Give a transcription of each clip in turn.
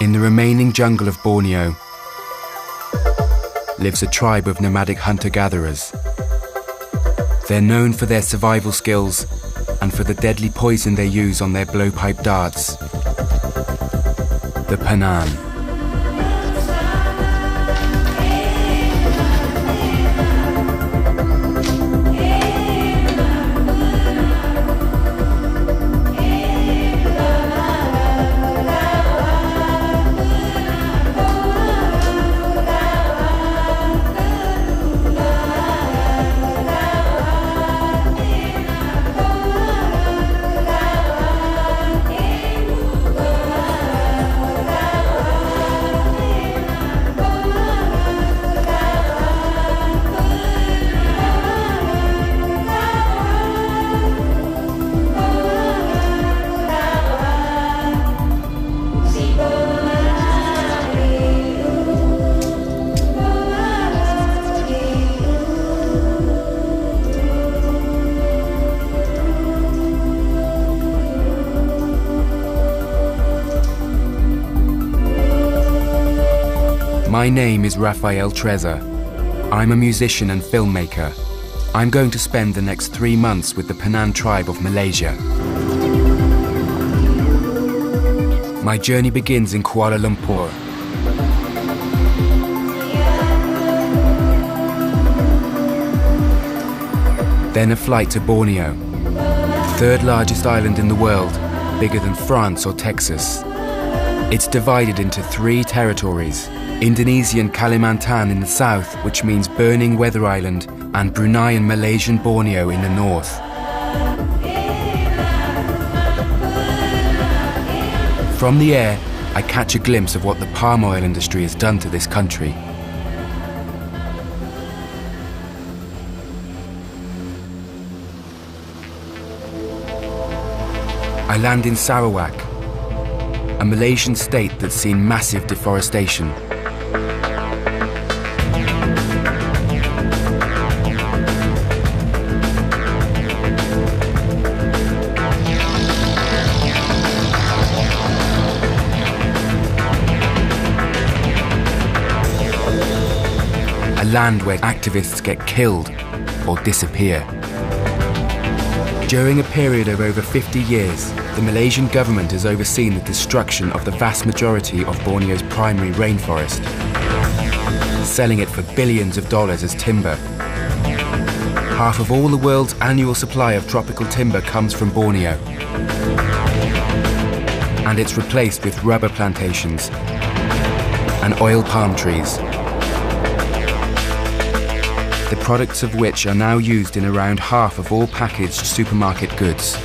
In the remaining jungle of Borneo lives a tribe of nomadic hunter-gatherers. They're known for their survival skills and for the deadly poison they use on their blowpipe darts, the Penan. My name is Raphael Treza. I'm a musician and filmmaker. I'm going to spend the next 3 months with the Penan tribe of Malaysia. My journey begins in Kuala Lumpur. Then a flight to Borneo, the third largest island in the world, bigger than France or Texas. It's divided into 3 territories: Indonesian Kalimantan in the south, which means burning weather island, and Brunei and Malaysian Borneo in the north. From the air, I catch a glimpse of what the palm oil industry has done to this country. I land in Sarawak, a Malaysian state that's seen massive deforestation. A land where activists get killed or disappear. During a period of over 50 years, the Malaysian government has overseen the destruction of the vast majority of Borneo's primary rainforest, selling it for billions of dollars as timber. Half of all the world's annual supply of tropical timber comes from Borneo, and it's replaced with rubber plantations and oil palm trees, the products of which are now used in around half of all packaged supermarket goods.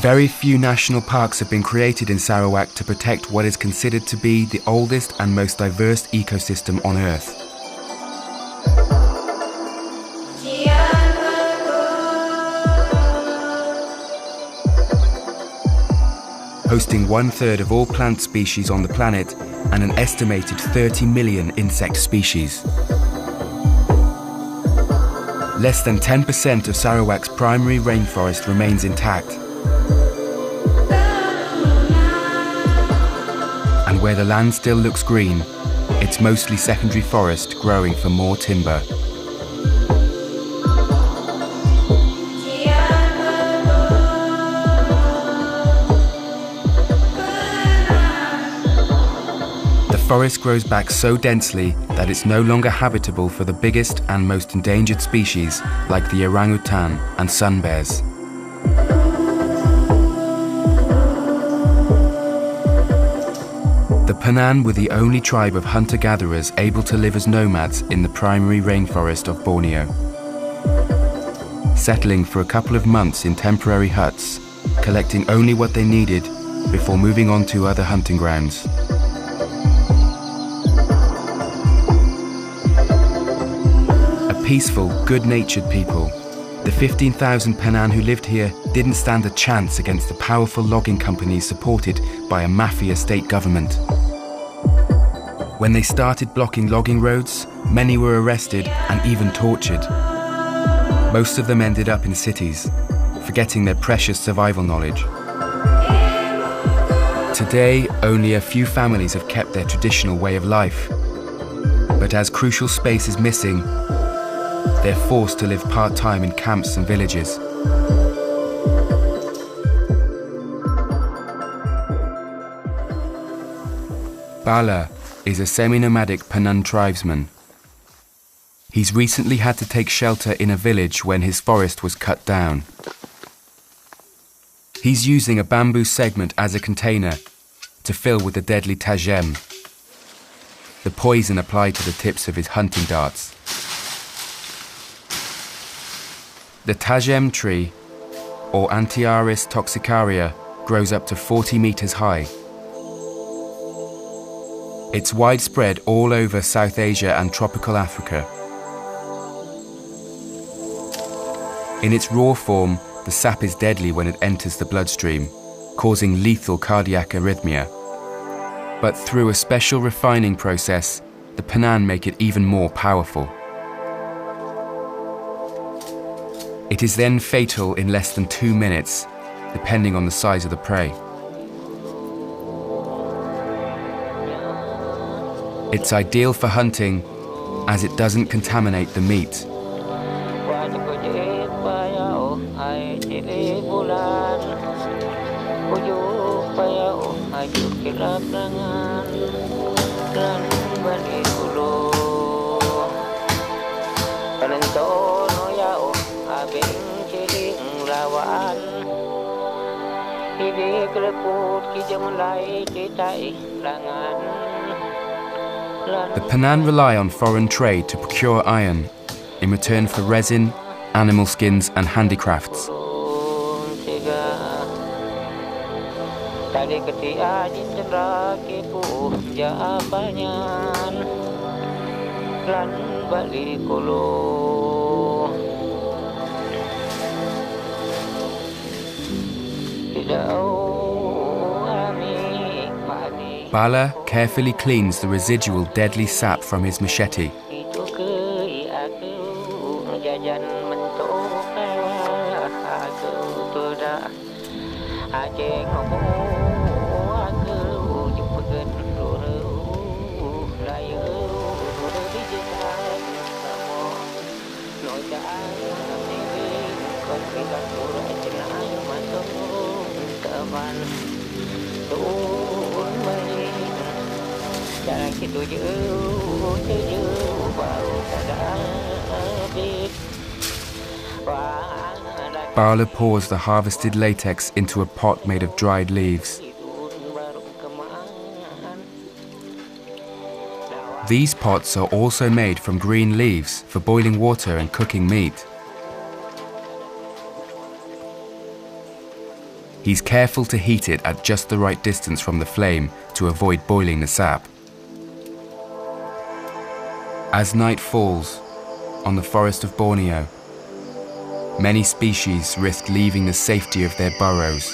Very few national parks have been created in Sarawak to protect what is considered to be the oldest and most diverse ecosystem on Earth. Hosting 1/3 of all plant species on the planet and an estimated 30 million insect species. Less than 10% of Sarawak's primary rainforest remains intact. And where the land still looks green, it's mostly secondary forest growing for more timber. The forest grows back so densely that it's no longer habitable for the biggest and most endangered species like the orangutan and sun bears. The Penan were the only tribe of hunter-gatherers able to live as nomads in the primary rainforest of Borneo, settling for a couple of months in temporary huts, collecting only what they needed before moving on to other hunting grounds. A peaceful, good-natured people, The 15,000 Penan who lived here didn't stand a chance against the powerful logging companies supported by a mafia state government. When they started blocking logging roads, many were arrested and even tortured. Most of them ended up in cities, forgetting their precious survival knowledge. Today, only a few families have kept their traditional way of life. But as crucial space is missing, they're forced to live part-time in camps and villages. Bala is a semi-nomadic Penan tribesman. He's recently had to take shelter in a village when his forest was cut down. He's using a bamboo segment as a container to fill with the deadly tajem, the poison applied to the tips of his hunting darts. The tajem tree, or Antiaris toxicaria, grows up to 40 meters high. It's widespread all over South Asia and tropical Africa. In its raw form, the sap is deadly when it enters the bloodstream, causing lethal cardiac arrhythmia. But through a special refining process, the Penan make it even more powerful. It is then fatal in less than 2 minutes, depending on the size of the prey. It's ideal for hunting, as it doesn't contaminate the meat. The Penan rely on foreign trade to procure iron in return for resin, animal skins and handicrafts. Bala carefully cleans the residual deadly sap from his machete. Bala pours the harvested latex into a pot made of dried leaves. These pots are also made from green leaves for boiling water and cooking meat. He's careful to heat it at just the right distance from the flame to avoid boiling the sap. As night falls on the forest of Borneo, many species risk leaving the safety of their burrows.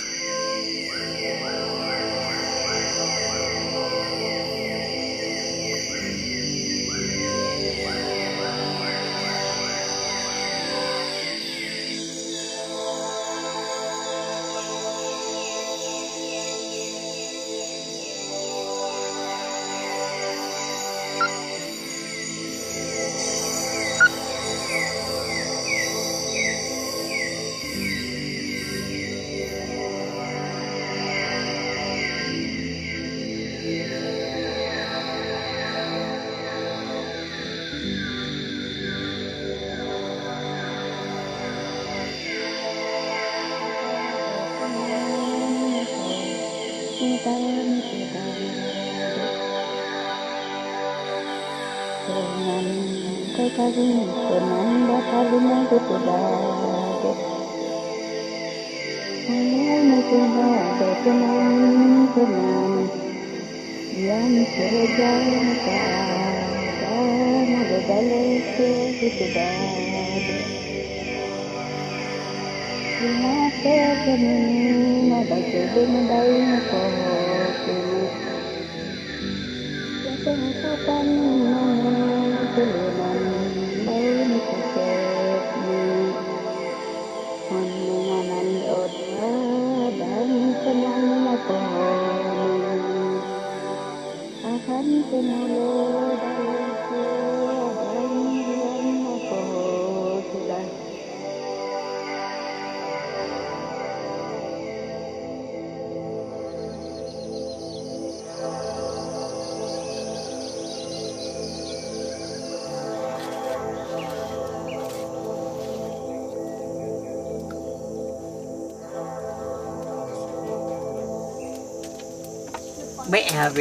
Be have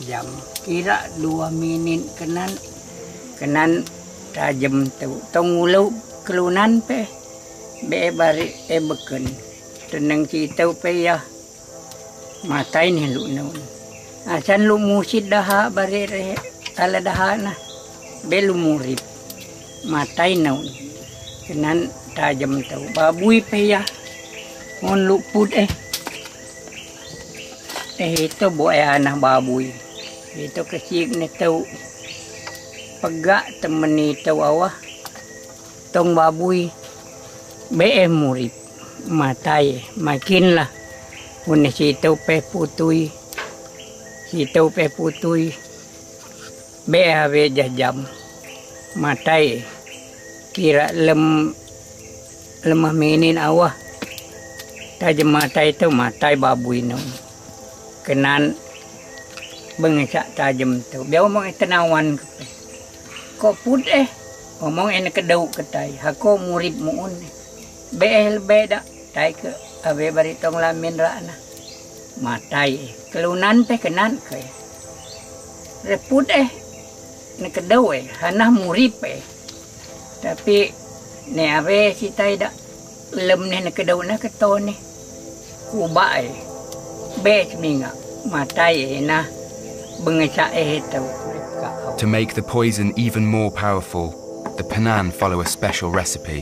jam kira 2 minit kenan tajam tu tong lu kelunan pe be bari beken tenang ci tau pe ya matai ni lu non asan lu musid dah bari re ala dah na be lu murid matai non kenan tajam tu babui pe ya mon lu put itu buat anak babuy. Itu kecil ni tahu pegak temen ni tahu awak tong babuy be murid matai makin lah pun si tahu pe putui be ave jam matai kira lemah minin awak tajam matai tu matai babuy no. Kenan bangsa tajam tu biar omong tenawan ko put omong ene kedau ketai hako murid muun be dak tai ke ave bari tong lamin rana matai kelunan pe kenan ke reput ne kedau hanah murid pe tapi ne ave si tai dak lem ne kedau na keto ni kubai To make the poison even more powerful, the Penan follow a special recipe.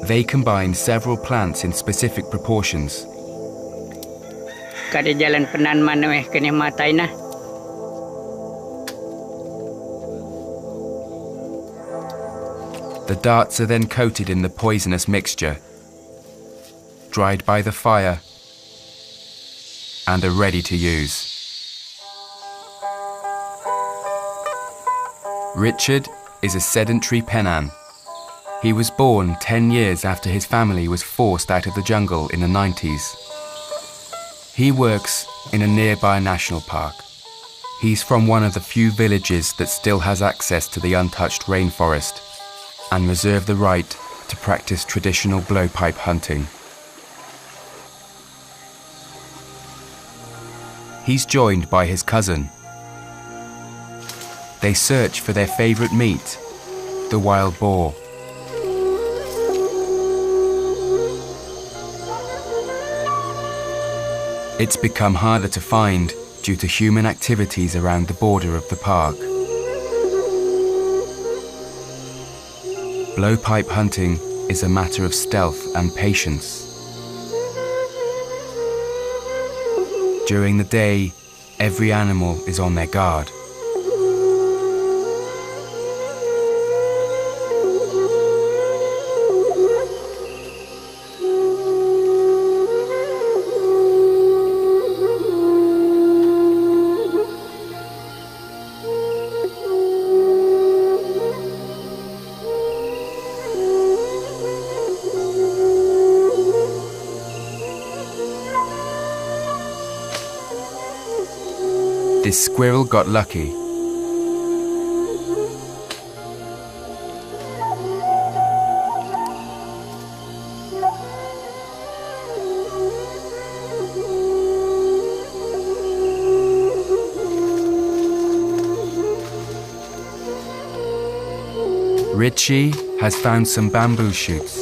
They combine several plants in specific proportions. Kada jalan Penan mana kena matai na. The darts are then coated in the poisonous mixture, dried by the fire, and are ready to use. Richard is a sedentary Penan. He was born 10 years after his family was forced out of the jungle in the 90s. He works in a nearby national park. He's from one of the few villages that still has access to the untouched rainforest and reserve the right to practice traditional blowpipe hunting. He's joined by his cousin. They search for their favorite meat, the wild boar. It's become harder to find due to human activities around the border of the park. Blowpipe hunting is a matter of stealth and patience. During the day, every animal is on their guard. This squirrel got lucky. Richie has found some bamboo shoots.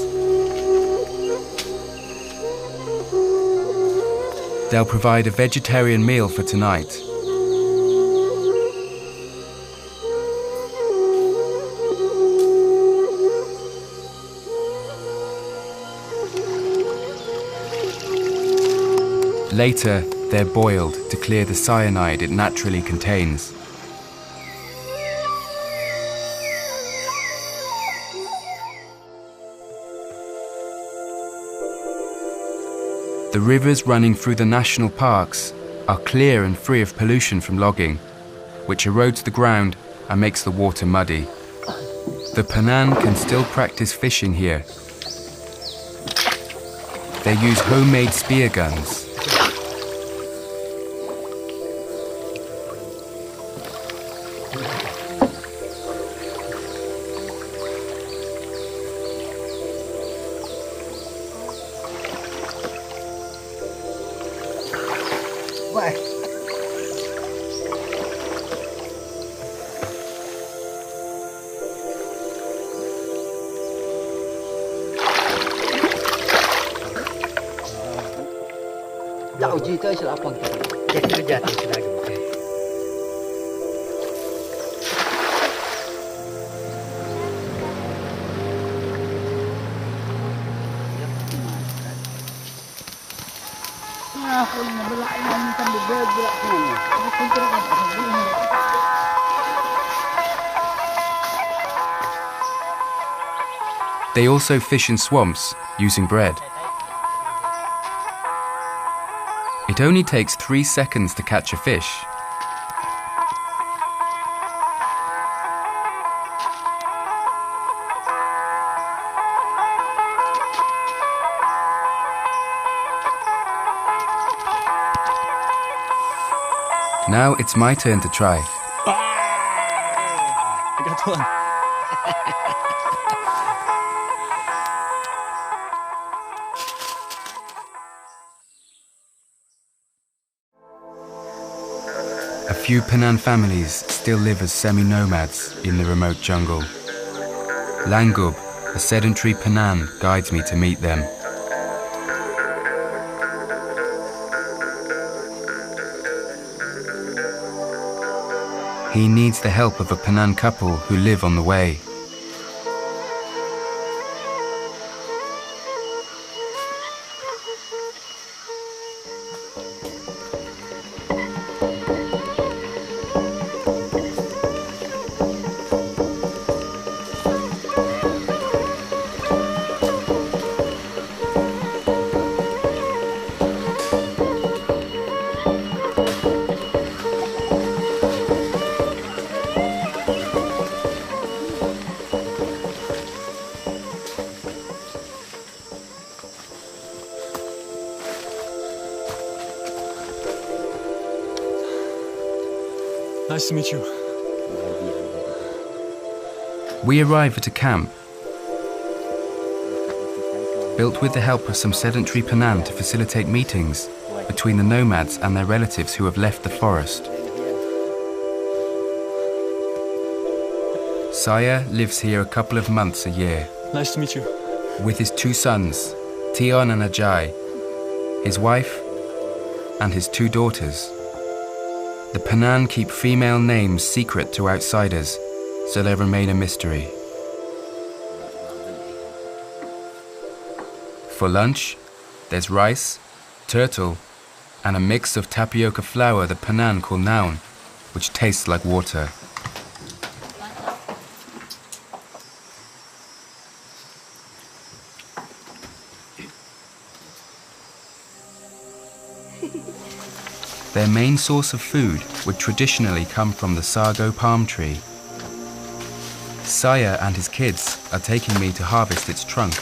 They'll provide a vegetarian meal for tonight. Later, they're boiled to clear the cyanide it naturally contains. The rivers running through the national parks are clear and free of pollution from logging, which erodes the ground and makes the water muddy. The Penan can still practice fishing here. They use homemade spear guns. They also fish in swamps using bread. It only takes 3 seconds to catch a fish. Now it's my turn to try. I got one. A few Penan families still live as semi-nomads in the remote jungle. Langub, a sedentary Penan, guides me to meet them. He needs the help of a Penan couple who live on the way. Nice to meet you. We arrive at a camp built with the help of some sedentary Penan to facilitate meetings between the nomads and their relatives who have left the forest. Saya lives here a couple of months a year. Nice to meet you. With his 2 sons, Tion and Ajay, his wife, and his 2 daughters. The Penan keep female names secret to outsiders, so they remain a mystery. For lunch, there's rice, turtle, and a mix of tapioca flour the Penan call naun, which tastes like water. Their main source of food would traditionally come from the sago palm tree. Saya and his kids are taking me to harvest its trunk.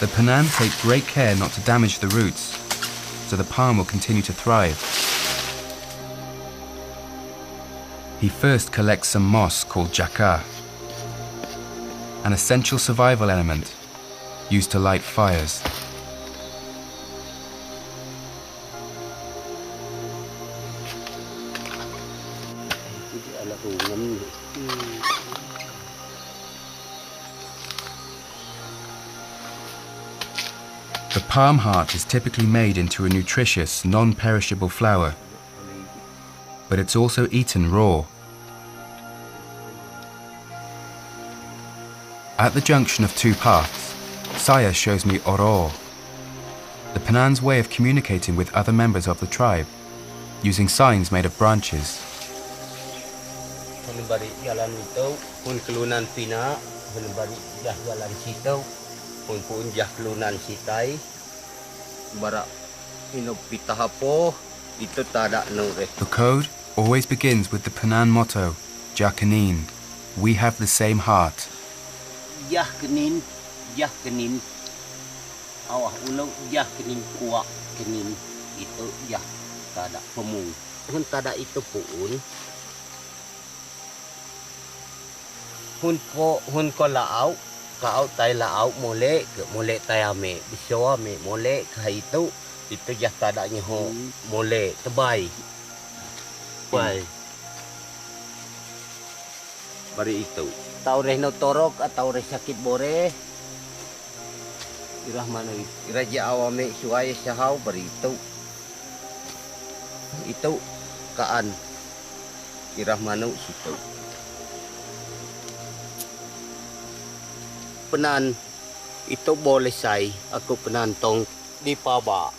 The Penan take great care not to damage the roots, so the palm will continue to thrive. He first collects some moss called jaka, an essential survival element used to light fires. The palm heart is typically made into a nutritious, non-perishable flour, but it's also eaten raw. At the junction of 2 paths, Saya shows me oro, the Penan's way of communicating with other members of the tribe, using signs made of branches. The code always begins with the Penan motto, Jakanin, we have the same heart. Jakanin, Jakanin. Awah ulang Jakanin kuat kenin itu jah tada pemung. Hun tada itu pun. Hun ko laau, kau tai laau mole ke mole tai ame, biso ame mole kai itu jah tada nyeho mole tebai. Bai. Bari itu. Tau rehno torok atau reh sakit bore. Irah mana Raja awame suai sahau bari itu kaan irah mana situ. Penan itu boleh sai aku penan tong di paba.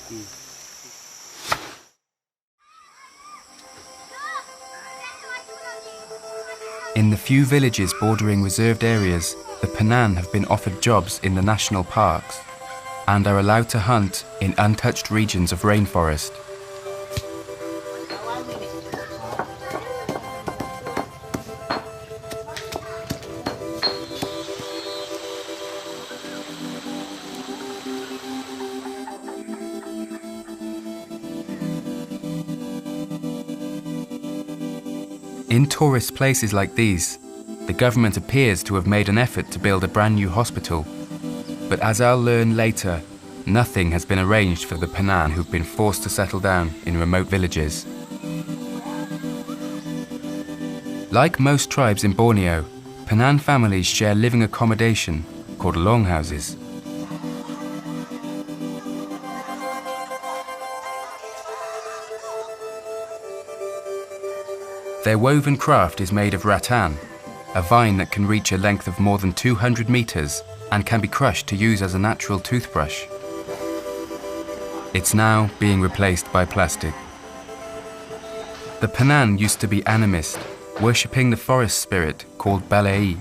In the few villages bordering reserved areas, the Penan have been offered jobs in the national parks and are allowed to hunt in untouched regions of rainforest. In tourist places like these, the government appears to have made an effort to build a brand new hospital. But as I'll learn later, nothing has been arranged for the Penan who've been forced to settle down in remote villages. Like most tribes in Borneo, Penan families share living accommodation called longhouses. Their woven craft is made of rattan, a vine that can reach a length of more than 200 meters and can be crushed to use as a natural toothbrush. It's now being replaced by plastic. The Penan used to be animist, worshipping the forest spirit called Balei.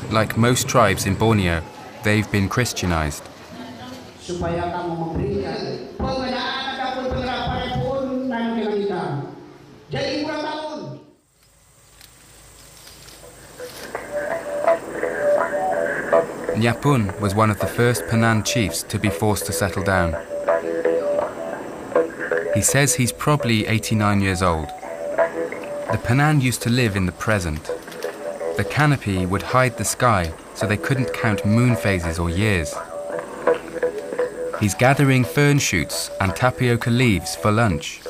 Like most tribes in Borneo, they've been Christianized. Nyapun was one of the first Penan chiefs to be forced to settle down. He says he's probably 89 years old. The Penan used to live in the present. The canopy would hide the sky so they couldn't count moon phases or years. He's gathering fern shoots and tapioca leaves for lunch.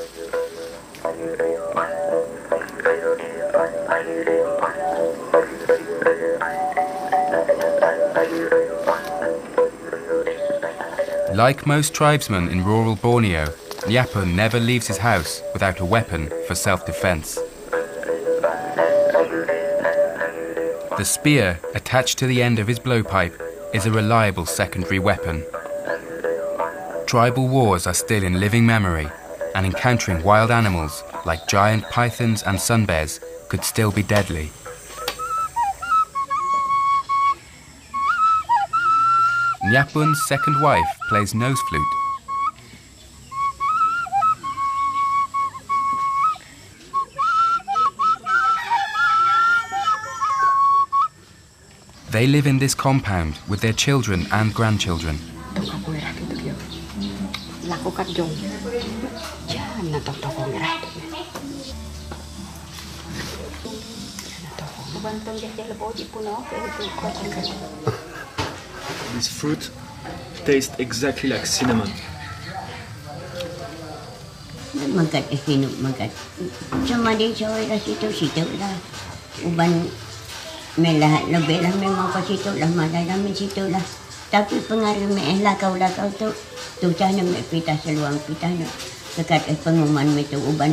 Like most tribesmen in rural Borneo, Nyapun never leaves his house without a weapon for self-defense. The spear attached to the end of his blowpipe is a reliable secondary weapon. Tribal wars are still in living memory, and encountering wild animals like giant pythons and sun bears could still be deadly. Nyapun's second wife plays nose flute. They live in this compound with their children and grandchildren. This fruit tastes exactly like cinnamon. Magat ifinuk magat. Sama dia cawai lah situ lah. Uban melah lebih lah memang ke situ lah mana lah main situ lah. Tapi pengaruh lah kau tu cahnya mek pita seluang pita nak dekat pengumuman itu uban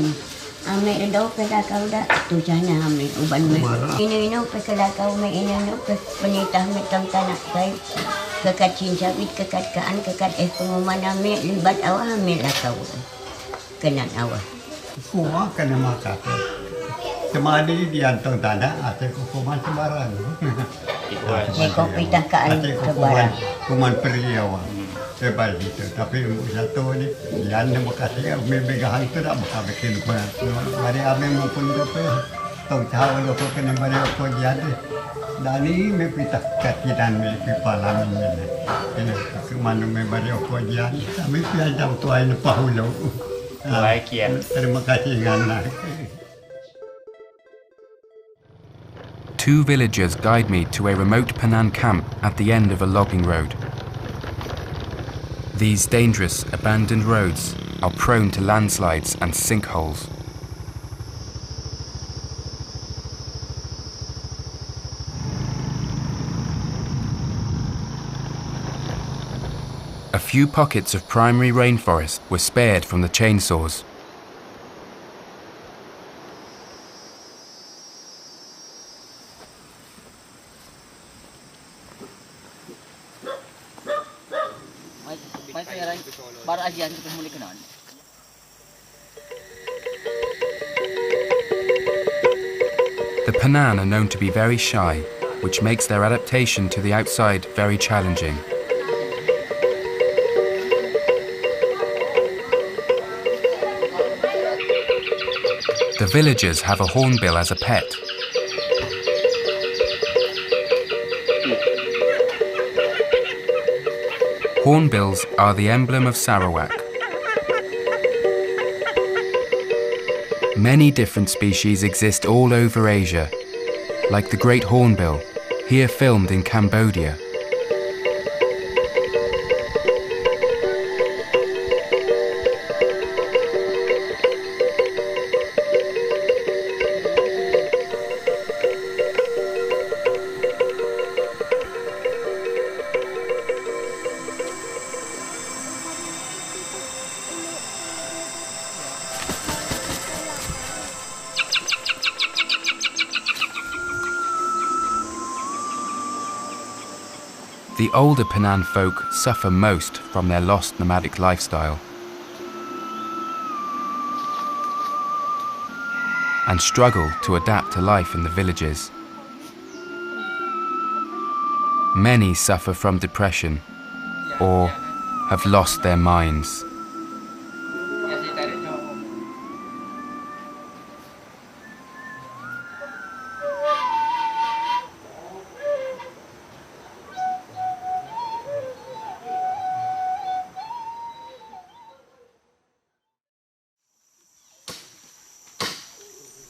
Ame daw pelakaw da. Tu sana ame uban me. Ino pe pelakaw me ino pe penitah me tam tanak kai. Kekat cincawit, kekat kaan, kekat pengumuman ame libat awak ame lakau. Kenat awak. Semua kena makan. Cuma ini di antong tanah ada hukuman sembarang. Kopi takaan sembarang. Hukuman pergi awak. Sebab itu. Tapi satu ni, dia ni makasih. Memegang itu tak bakal bikin apa. Mari ame maupun apa. Tahu tahu lo kena mari apa dia ni. Dan ini mepita katiran me pipalan me. Ini kemana me mari apa dia. Kami piajam tuai ni pahulo. Terima kasih ngana. Two villagers guide me to a remote Penan camp at the end of a logging road. These dangerous, abandoned roads are prone to landslides and sinkholes. A few pockets of primary rainforest were spared from the chainsaws. The Penan are known to be very shy, which makes their adaptation to the outside very challenging. The villagers have a hornbill as a pet. Hornbills are the emblem of Sarawak. Many different species exist all over Asia, like the great hornbill, here filmed in Cambodia. The older Penan folk suffer most from their lost nomadic lifestyle and struggle to adapt to life in the villages. Many suffer from depression or have lost their minds.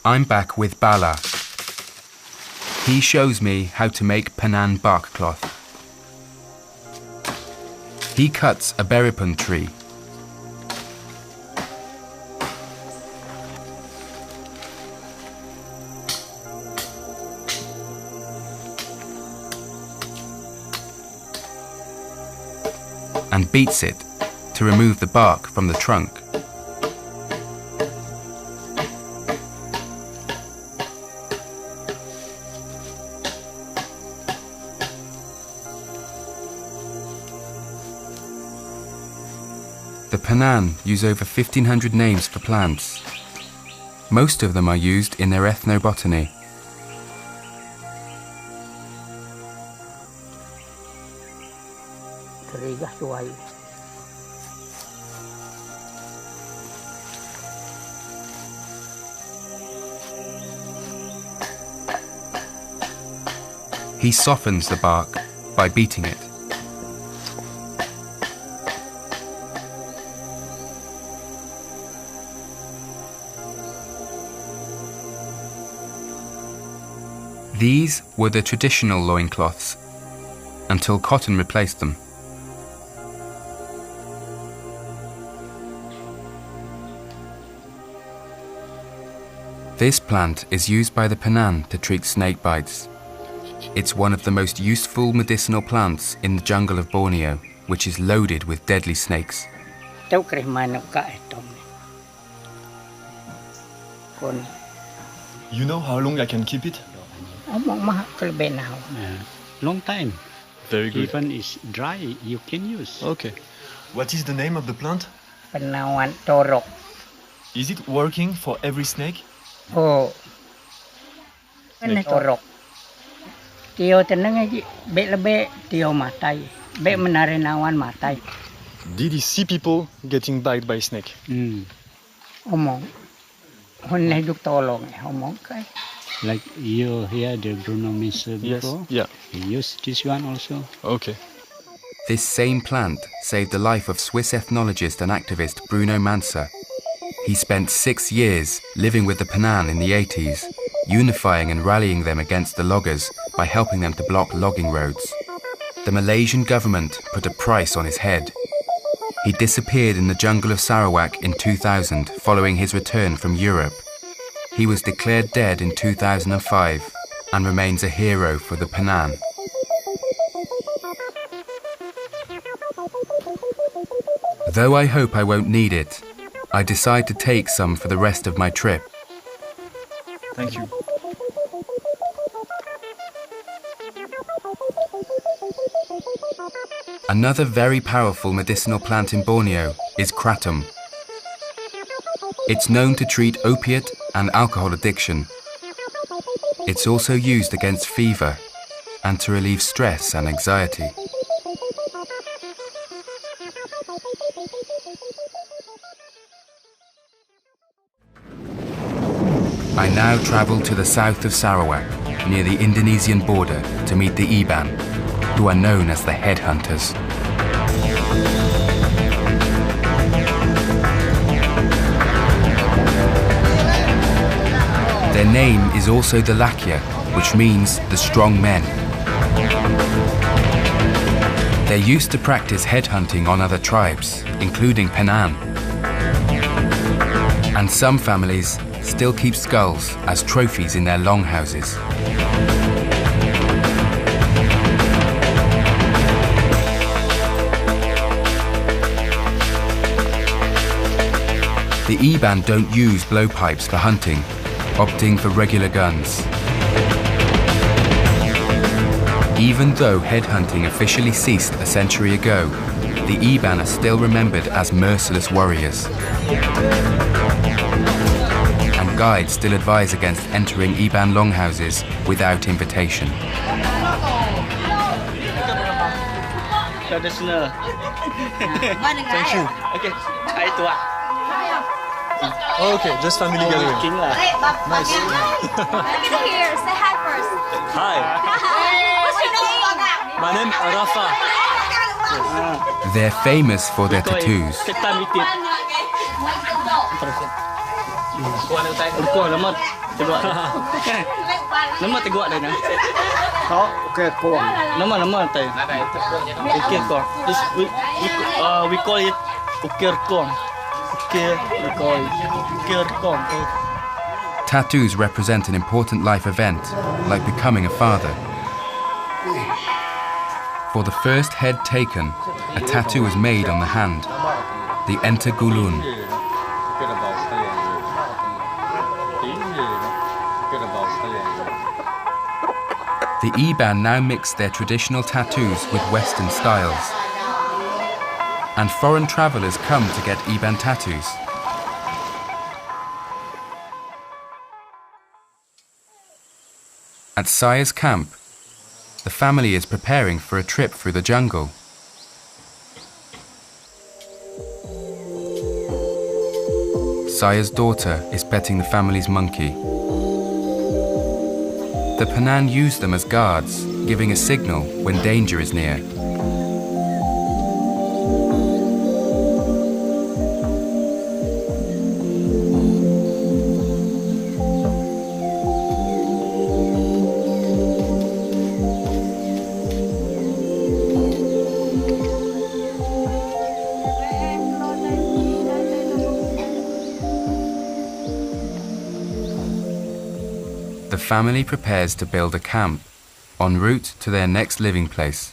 I'm back with Bala. He shows me how to make Penan bark cloth. He cuts a beripun tree. And beats it to remove the bark from the trunk. The Penan use over 1,500 names for plants. Most of them are used in their ethnobotany. He softens the bark by beating it. These were the traditional loincloths, until cotton replaced them. This plant is used by the Penan to treat snake bites. It's one of the most useful medicinal plants in the jungle of Borneo, which is loaded with deadly snakes. คน You know how long I can keep it? เอามองมาก็เลยเป็นเอา Long time. Very good. Even it's dry, you can use. Okay. What is the name of the plant? เป็นนาวันโตรก Is it working for every snake? โอ้เป็นโตรกเตียวแต่นั่งไงเบะละเบะเตียวมาไตเบะมันอะไรนาวันมาไต Did he see people getting bite by snake? เอามองคนในยุคโตลงเอามองก็ Like you hear the Bruno Mesa Yes. before? Yeah. You use this one also. Okay. This same plant saved the life of Swiss ethnologist and activist Bruno Mansa. He spent 6 years living with the Penan in the 80s, unifying and rallying them against the loggers by helping them to block logging roads. The Malaysian government put a price on his head. He disappeared in the jungle of Sarawak in 2000 following his return from Europe. He was declared dead in 2005 and remains a hero for the Penan. Though I hope I won't need it, I decide to take some for the rest of my trip. Thank you. Another very powerful medicinal plant in Borneo is kratom. It's known to treat opiate and alcohol addiction. It's also used against fever and to relieve stress and anxiety. I now travel to the south of Sarawak, near the Indonesian border, to meet the Iban, who are known as the headhunters. Their name is also the Lakya, which means the strong men. They're used to practice headhunting on other tribes, including Penan. And some families still keep skulls as trophies in their longhouses. The Iban don't use blowpipes for hunting, opting for regular guns. Even though headhunting officially ceased a century ago, the Iban are still remembered as merciless warriors. And guides still advise against entering Iban longhouses without invitation. Traditional. Thank you. Okay, I tua. Okay, just family gathering. King lah. Nice. Get here, say hi first. Hi, What's your name? my name is Rafa. They're famous for their tattoos. Kita mitit. Urko lemot. Tegak. Lemot tegak dah na. Okay, cool. Lemot tay. Ukir kong. This we call it ukir kong. Ukir we call it ukir kong. Tattoos represent an important life event, like becoming a father. For the first head taken, a tattoo is made on the hand, the entagulun. The Iban now mix their traditional tattoos with Western styles. And foreign travellers come to get Iban tattoos. At Saya's camp, the family is preparing for a trip through the jungle. Saya's daughter is petting the family's monkey. The Penan use them as guards, giving a signal when danger is near. The family prepares to build a camp, en route to their next living place.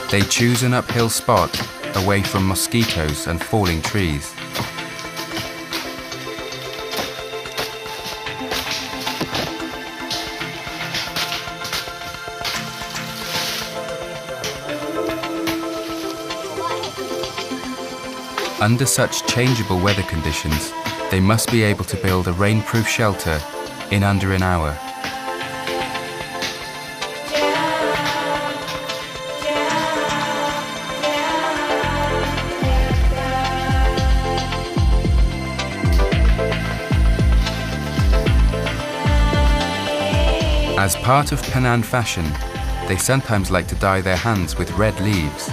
They choose an uphill spot away from mosquitoes and falling trees. Under such changeable weather conditions, they must be able to build a rainproof shelter in under an hour. As part of Penan fashion, they sometimes like to dye their hands with red leaves.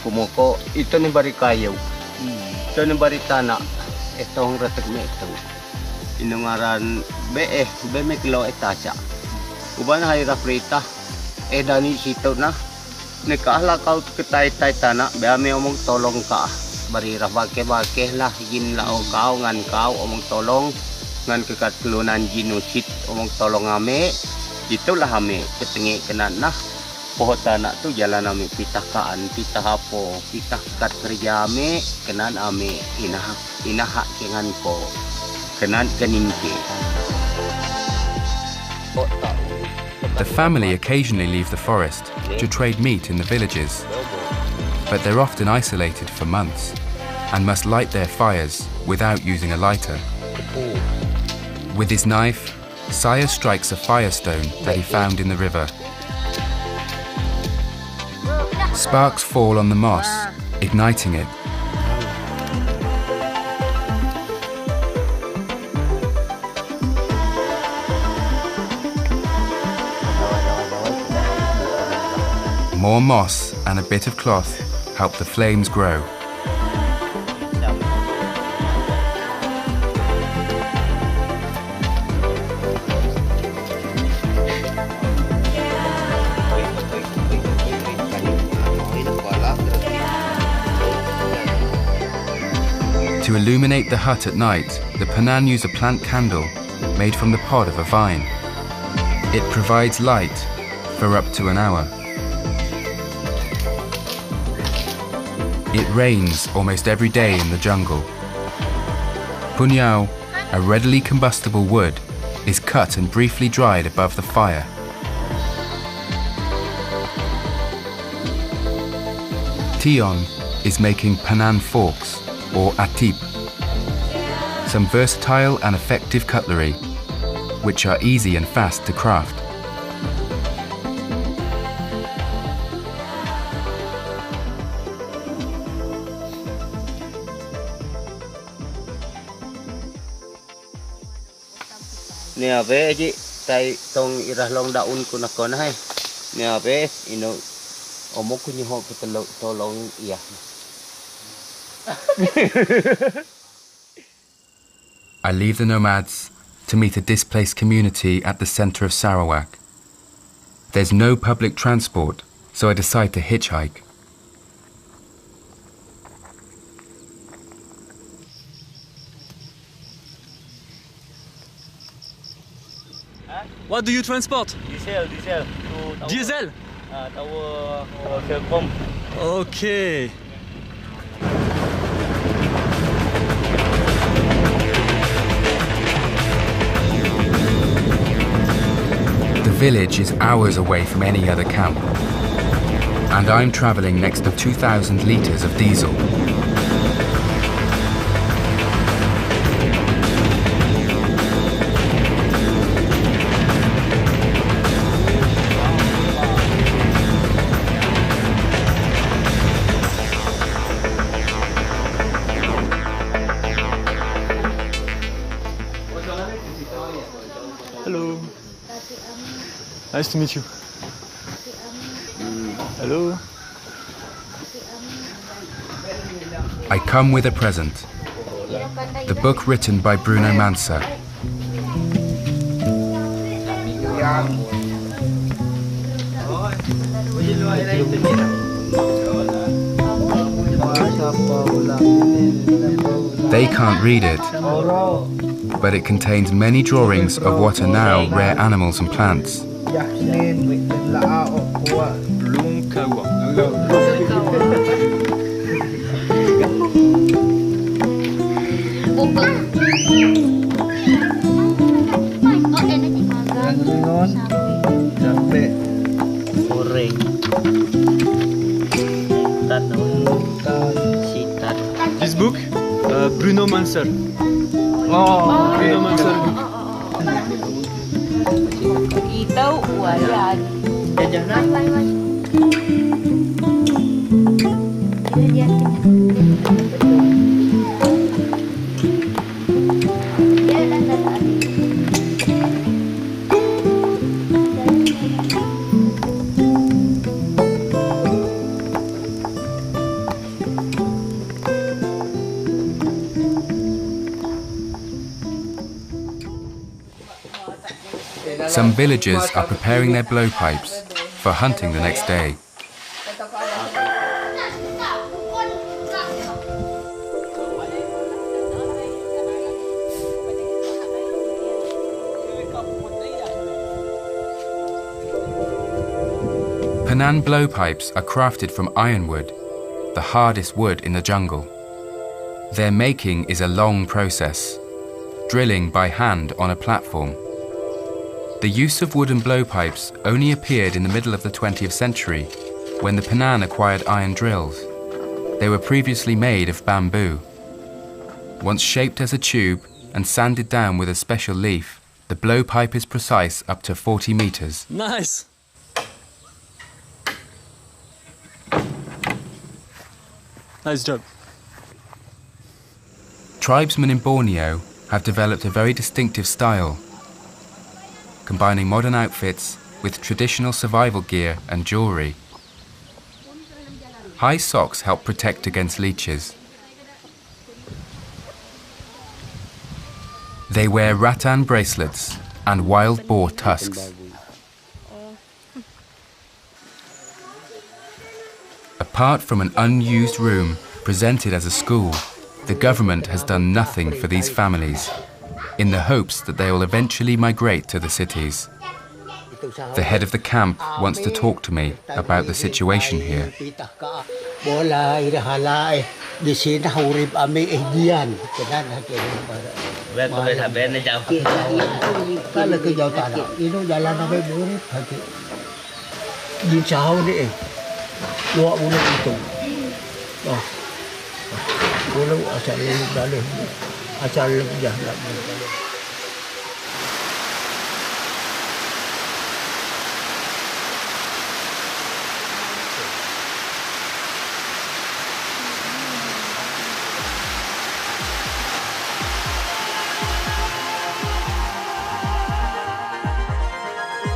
Kumoko ito ni bari kayo. Ito ni bari tana. Itong ratag me ito. Inungaran be me kilo etacha. Uban hay rafrita. Dani sito na. Nekaala kau ketay tana. Be ame omong tolong ka. Bari rabake lah gin lao kau ngan kau omong tolong ngan kekatlunan jinusit omong tolong ame. Itulah ame ketengi kenan nah. Pohota nak tu jalan ame pitah kaan, pitah hapo, pitah kat kerja ame, kenan ame inahak kengan ko, kenan keninke. The family occasionally leave the forest to trade meat in the villages, but they're often isolated for months and must light their fires without using a lighter. With his knife, Saya strikes a firestone that he found in the river. Sparks fall on the moss, igniting it. More moss and a bit of cloth help the flames grow. To illuminate the hut at night, the Penan use a plant candle made from the pod of a vine. It provides light for up to an hour. It rains almost every day in the jungle. Punyao, a readily combustible wood, is cut and briefly dried above the fire. Tion is making Penan forks, or atip, some versatile and effective cutlery, which are easy and fast to craft. Nè về chị, tay tông irah long daun kuna kona hai. Nè về ino omok kunyi ho kita tolong iya. I leave the nomads to meet a displaced community at the center of Sarawak. There's no public transport, so I decide to hitchhike. What do you transport? Diesel. Diesel? Tower Telkom. Okay. village is hours away from any other camp, and I'm traveling next to 2,000 litres of diesel. Hello. Nice to meet you. Hello. I come with a present, the book written by Bruno Mansa. They can't read it, but it contains many drawings of what are now rare animals and plants. This book, Bruno Mansa. Oh, Bruno Mansa book. Some villagers are preparing their blowpipes for hunting the next day. Penan blowpipes are crafted from ironwood, the hardest wood in the jungle. Their making is a long process, drilling by hand on a platform. The use of wooden blowpipes only appeared in the middle of the 20th century, when the Penan acquired iron drills. They were previously made of bamboo. Once shaped as a tube and sanded down with a special leaf, the blowpipe is precise up to 40 meters. Nice. Nice job. Tribesmen in Borneo have developed a very distinctive style, combining modern outfits with traditional survival gear and jewelry. High socks help protect against leeches. They wear rattan bracelets and wild boar tusks. Apart from an unused room presented as a school, the government has done nothing for these families, in the hopes that they will eventually migrate to the cities. The head of the camp wants to talk to me about the situation here.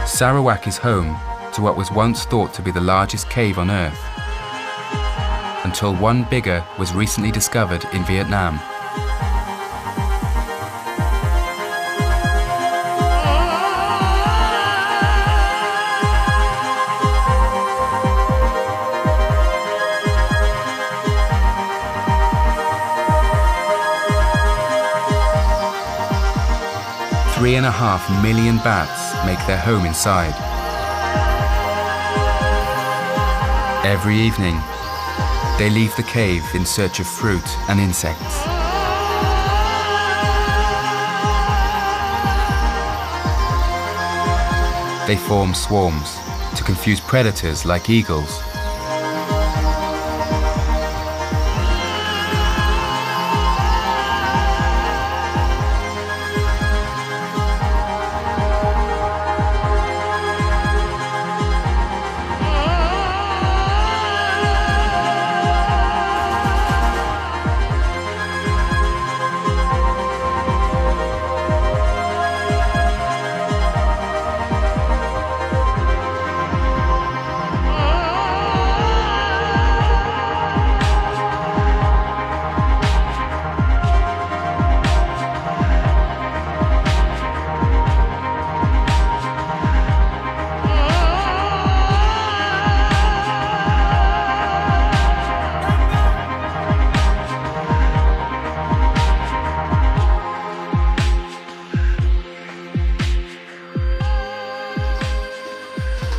Sarawak is home to what was once thought to be the largest cave on Earth, until one bigger was recently discovered in Vietnam. $3.5 million bats make their home inside. Every evening, they leave the cave in search of fruit and insects. they form swarms to confuse predators like eagles.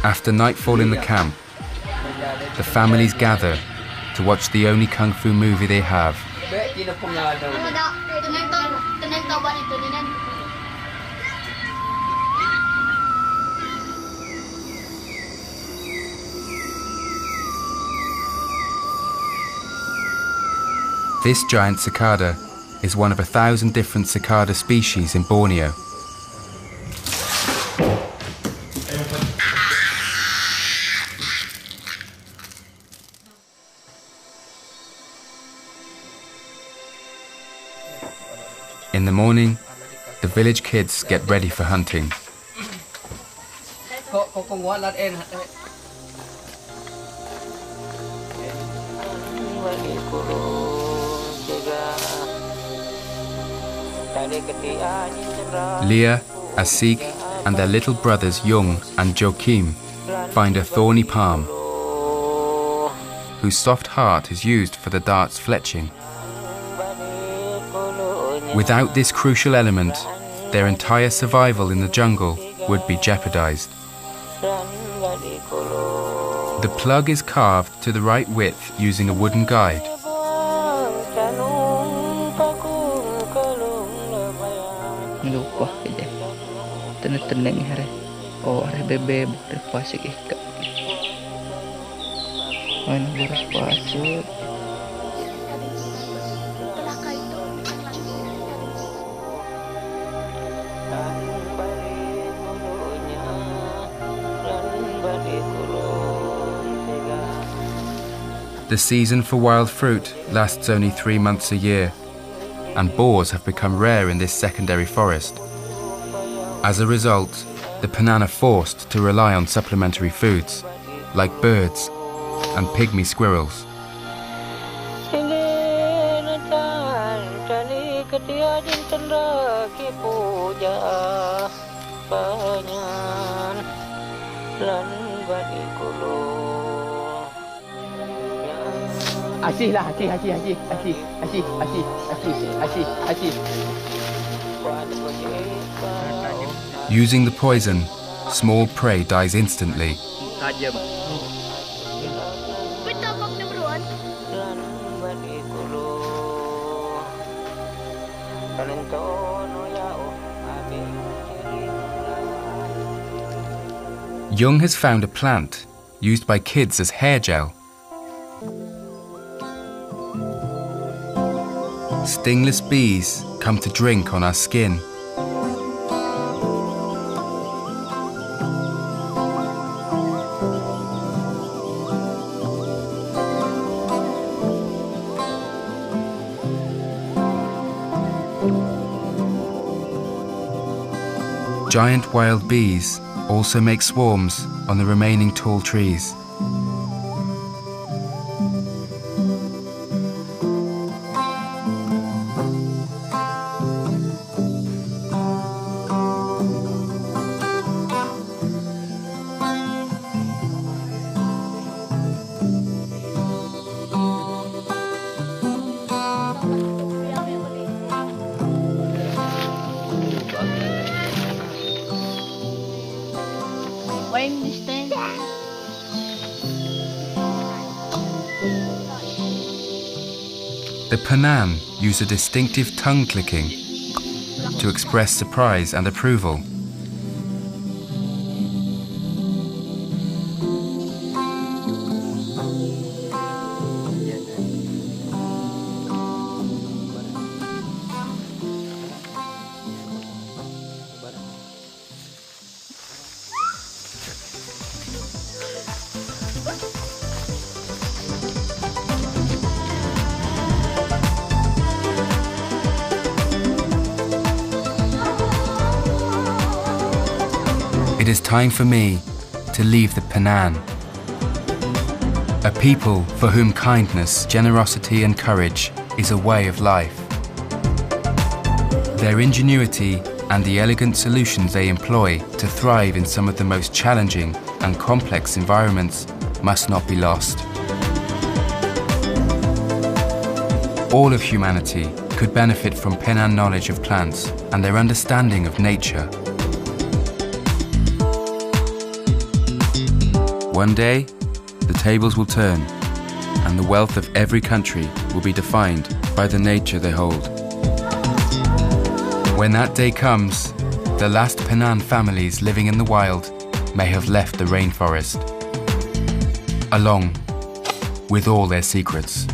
After nightfall in the camp, the families gather to watch the only kung fu movie they have. This giant cicada is one of 1,000 different cicada species in Borneo. In the morning, the village kids get ready for hunting. Leah, Asik, and their little brothers Jung and Joachim find a thorny palm, whose soft heart is used for the dart's fletching. Without this crucial element, their entire survival in the jungle would be jeopardized. The plug is carved to the right width using a wooden guide. The season for wild fruit lasts only 3 months a year, and boars have become rare in this secondary forest. As a result, the Penan are forced to rely on supplementary foods, like birds and pygmy squirrels. Using the poison, small prey dies instantly. Jung has found a plant used by kids as hair gel. Stingless bees come to drink on our skin. Giant wild bees also make swarms on the remaining tall trees. The Penan use a distinctive tongue clicking to express surprise and approval. it is time for me to leave the Penan, a people for whom kindness, generosity and courage is a way of life. Their ingenuity and the elegant solutions they employ to thrive in some of the most challenging and complex environments must not be lost. All of humanity could benefit from Penan knowledge of plants and their understanding of nature. One day, the tables will turn, and the wealth of every country will be defined by the nature they hold. When that day comes, the last Penan families living in the wild may have left the rainforest, along with all their secrets.